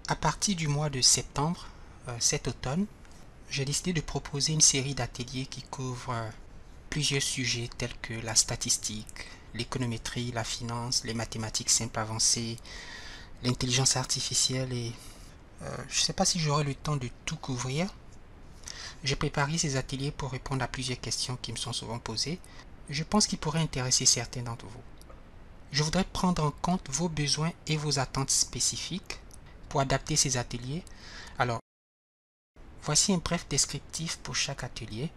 À partir du mois de septembre, cet automne, j'ai décidé de proposer une série d'ateliers qui couvrent plusieurs sujets tels que la statistique, l'économétrie, la finance, les mathématiques simples avancées, l'intelligence artificielle et je ne sais pas si j'aurai le temps de tout couvrir. J'ai préparé ces ateliers pour répondre à plusieurs questions qui me sont souvent posées. Je pense qu'ils pourraient intéresser certains d'entre vous. Je voudrais prendre en compte vos besoins et vos attentes spécifiques pour adapter ces ateliers. Alors, voici un bref descriptif pour chaque atelier.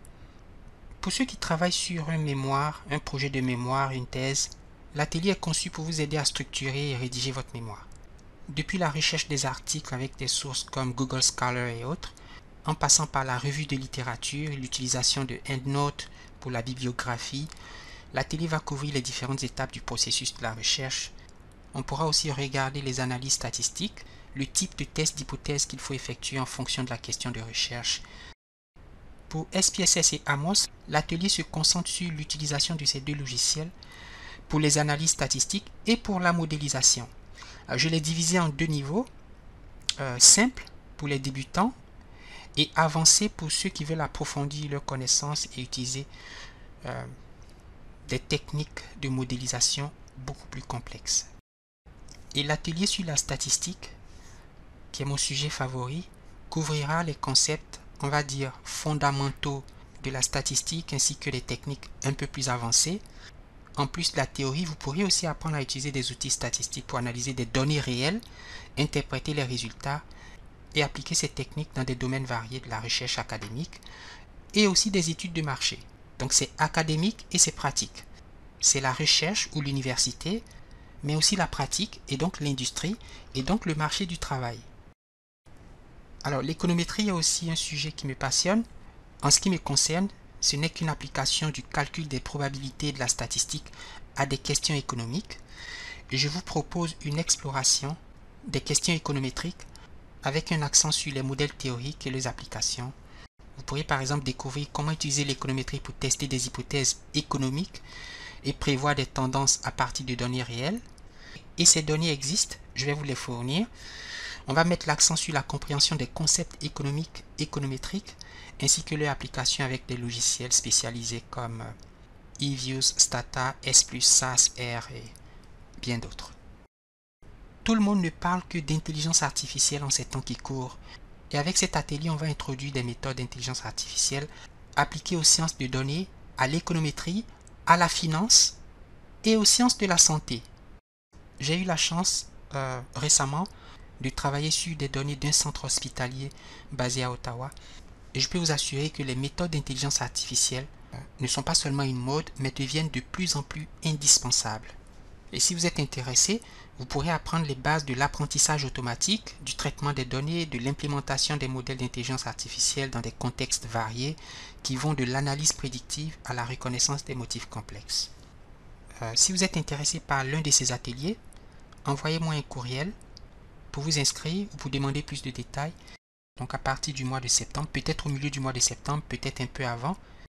Pour ceux qui travaillent sur un mémoire, un projet de mémoire, une thèse, l'atelier est conçu pour vous aider à structurer et rédiger votre mémoire. Depuis la recherche des articles avec des sources comme Google Scholar et autres, en passant par la revue de littérature, l'utilisation de EndNote pour la bibliographie, l'atelier va couvrir les différentes étapes du processus de la recherche. On pourra aussi regarder les analyses statistiques, le type de test d'hypothèse qu'il faut effectuer en fonction de la question de recherche. Pour SPSS et Amos, l'atelier se concentre sur l'utilisation de ces deux logiciels pour les analyses statistiques et pour la modélisation. Je l'ai divisé en deux niveaux, simple pour les débutants et avancé pour ceux qui veulent approfondir leurs connaissances et utiliser des techniques de modélisation beaucoup plus complexes. Et l'atelier sur la statistique, qui est mon sujet favori, couvrira les concepts, on va dire, fondamentaux de la statistique ainsi que les techniques un peu plus avancées. En plus de la théorie, vous pourrez aussi apprendre à utiliser des outils statistiques pour analyser des données réelles, interpréter les résultats et appliquer ces techniques dans des domaines variés de la recherche académique et aussi des études de marché. Donc c'est académique et c'est pratique. C'est la recherche ou l'université, mais aussi la pratique et donc l'industrie et donc le marché du travail. Alors l'économétrie est aussi un sujet qui me passionne. En ce qui me concerne, ce n'est qu'une application du calcul des probabilités de la statistique à des questions économiques. Et je vous propose une exploration des questions économétriques avec un accent sur les modèles théoriques et les applications. Vous pourrez par exemple découvrir comment utiliser l'économétrie pour tester des hypothèses économiques et prévoir des tendances à partir de données réelles. Et ces données existent, je vais vous les fournir. On va mettre l'accent sur la compréhension des concepts économiques, économétriques, ainsi que leur application avec des logiciels spécialisés comme eViews, Stata, S+, SAS, R et bien d'autres. Tout le monde ne parle que d'intelligence artificielle en ces temps qui courent. Et avec cet atelier, on va introduire des méthodes d'intelligence artificielle appliquées aux sciences de données, à l'économétrie, à la finance et aux sciences de la santé. J'ai eu la chance récemment de travailler sur des données d'un centre hospitalier basé à Ottawa. Et je peux vous assurer que les méthodes d'intelligence artificielle ne sont pas seulement une mode, mais deviennent de plus en plus indispensables. Et si vous êtes intéressé, vous pourrez apprendre les bases de l'apprentissage automatique, du traitement des données, de l'implémentation des modèles d'intelligence artificielle dans des contextes variés qui vont de l'analyse prédictive à la reconnaissance des motifs complexes. Si vous êtes intéressé par l'un de ces ateliers, envoyez-moi un courriel pour vous inscrire ou pour demander plus de détails. Donc à partir du mois de septembre, peut-être au milieu du mois de septembre, peut-être un peu avant,